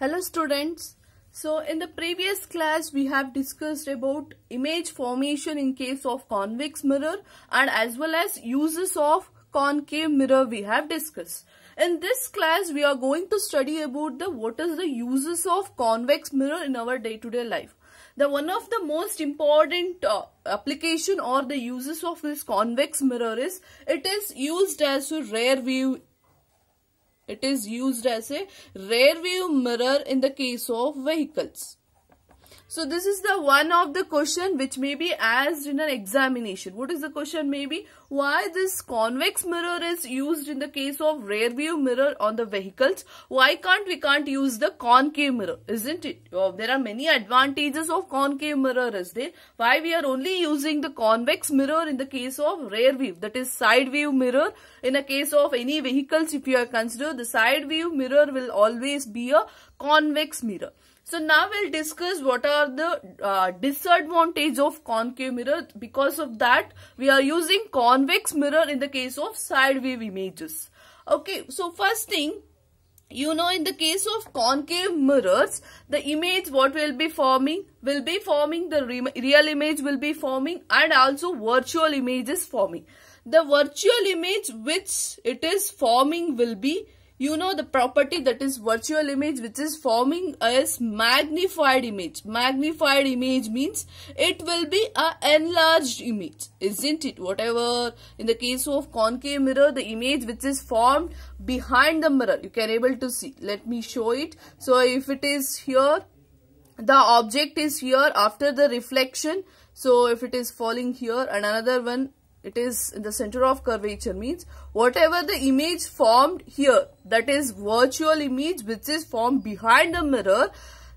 Hello students. So in the previous class we have discussed about image formation in case of convex mirror and as well as uses of concave mirror we have discussed. In this class we are going to study about what is the uses of convex mirror in our day-to-day life. The one of the most important application or the uses of this convex mirror is it is used as a rear view. It is used as a rear view mirror in the case of vehicles. So this is the one of the question which may be asked in an examination. What is the question? Maybe why this convex mirror is used in the case of rear view mirror on the vehicles? Why we can't use the concave mirror, isn't it? There are many advantages of concave mirror, is there? Why we are only using the convex mirror in the case of rear view, that is side view mirror. In a case of any vehicles, if you are consider, the side view mirror will always be a convex mirror. So now we'll discuss what are the disadvantages of concave mirror. Because of that, we are using convex mirror in the case of side view images. Okay, so first thing, you know, in the case of concave mirrors, the image what will be forming the real image will be forming and also virtual image is forming. The virtual image which it is forming will be, you know, the property that is virtual image which is forming as magnified image. Magnified image means it will be an enlarged image, isn't it? Whatever in the case of concave mirror, the image which is formed behind the mirror, you can able to see. Let me show it. So if it is here, the object is here after the reflection. So if it is falling here and another one, it is in the center of curvature, means whatever the image formed here, that is virtual image which is formed behind the mirror,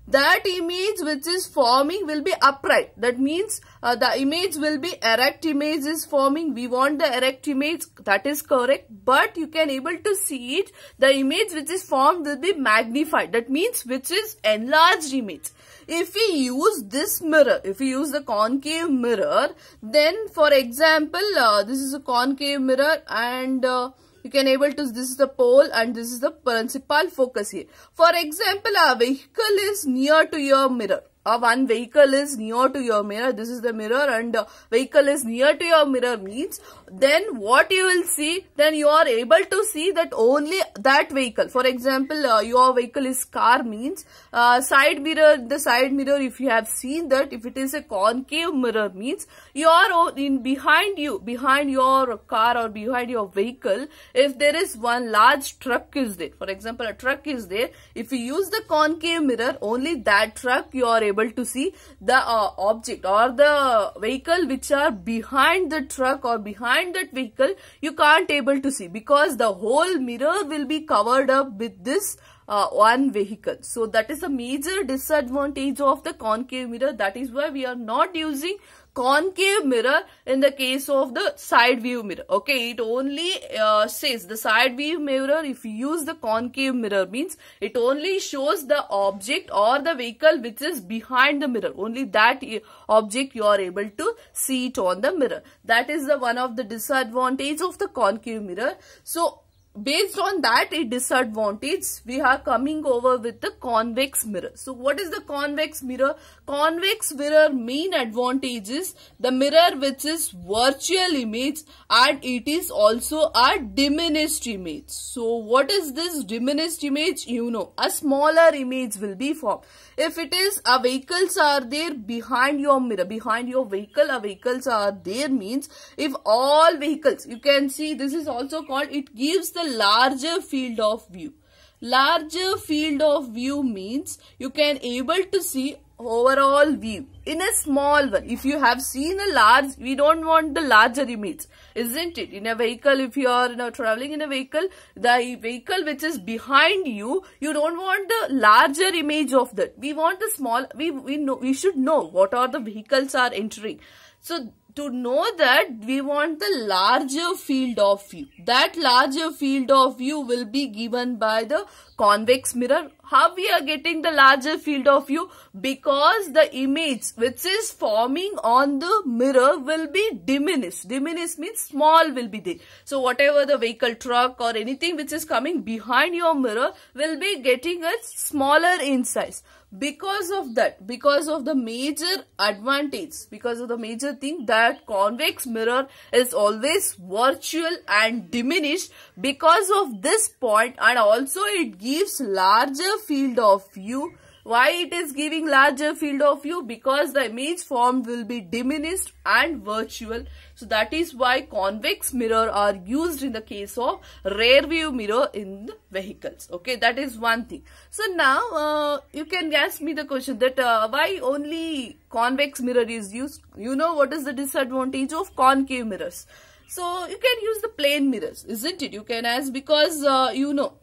that image which is forming will be upright. That means the image will be erect image is forming. We want the erect image, that is correct, but you can able to see it. The image which is formed will be magnified. That means which is enlarged image. If we use this mirror, if we use the concave mirror, then for example, this is a concave mirror and you can able to, this is the pole and this is the principal focus here. For example, a vehicle is near to your mirror. One vehicle is near to your mirror. This is the mirror and vehicle is near to your mirror means then what you will see, then you are able to see that only that vehicle. For example, your vehicle is car means side mirror, the side mirror, if you have seen that, if it is a concave mirror means you are in behind you, behind your car or behind your vehicle, if there is one large truck is there. For example, a truck is there. If you use the concave mirror, only that truck you are able to see. The object or the vehicle which are behind the truck or behind that vehicle, you can't able to see because the whole mirror will be covered up with this one vehicle. So that is a major disadvantage of the concave mirror. That is why we are not using concave mirror in the case of the side view mirror. Okay, it only says the side view mirror, if you use the concave mirror means it only shows the object or the vehicle which is behind the mirror. Only that object you are able to see it on the mirror. That is the one of the disadvantage of the concave mirror. So based on that disadvantage, we are coming over with the convex mirror. So what is the convex mirror? Convex mirror main advantage is the mirror which is virtual image and it is also a diminished image. So what is this diminished image? You know, a smaller image will be formed. If it is a vehicles are there behind your mirror, behind your vehicle, a vehicles are there means if all vehicles, you can see this is also called, it gives the larger field of view. Larger field of view means you can able to see overall view in a small one. If you have seen a large, we don't want the larger image, isn't it? In a vehicle, if you are traveling in a vehicle, the vehicle which is behind you, you don't want the larger image of that. We want the small, we should know what are the vehicles are entering. So to know that we want the larger field of view. That larger field of view will be given by the convex mirror. How we are getting the larger field of view? Because the image which is forming on the mirror will be diminished. Diminished means small will be there. So whatever the vehicle, truck or anything which is coming behind your mirror will be getting a smaller in size. Because of that, because of the major advantage, because of the major thing that convex mirror is always virtual and diminished, because of this point, and also it gives larger field of view. Why it is giving larger field of view? Because the image form will be diminished and virtual. So that is why convex mirror are used in the case of rear view mirror in the vehicles. Okay, that is one thing. So now you can ask me the question that why only convex mirror is used? You know what is the disadvantage of concave mirrors? So you can use the plane mirrors, isn't it? You can ask because you know,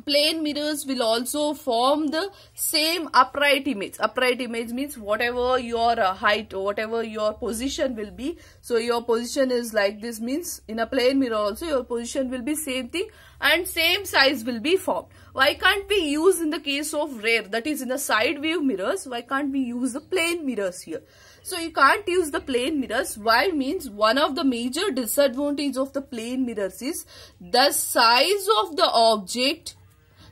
plane mirrors will also form the same upright image. Upright image means whatever your height or whatever your position will be. So your position is like this, means in a plane mirror also your position will be same thing and same size will be formed. Why can't we use in the case of rear, that is in the side view mirrors, why can't we use the plane mirrors here? So you can't use the plane mirrors. Why? Means one of the major disadvantage of the plane mirrors is the size of the object.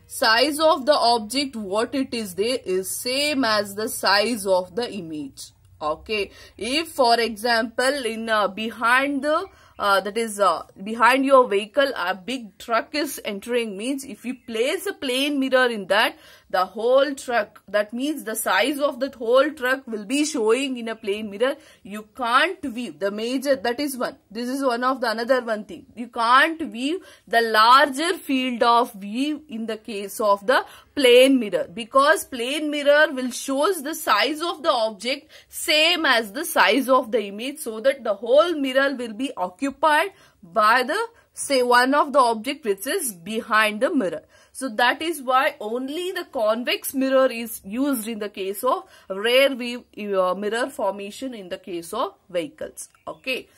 Size of the object, what it is there, is same as the size of the image. Okay, if for example in behind the behind your vehicle a big truck is entering, means if you place a plane mirror in that, the whole truck, that means the size of that whole truck will be showing in a plane mirror. You can't view the major, that is one. This is one of the another one thing. You can't view the larger field of view in the case of the plane mirror, because plane mirror will shows the size of the object same as the size of the image, so that the whole mirror will be occupied by the one of the object which is behind the mirror. So that is why only the convex mirror is used in the case of rear view mirror formation in the case of vehicles. Okay.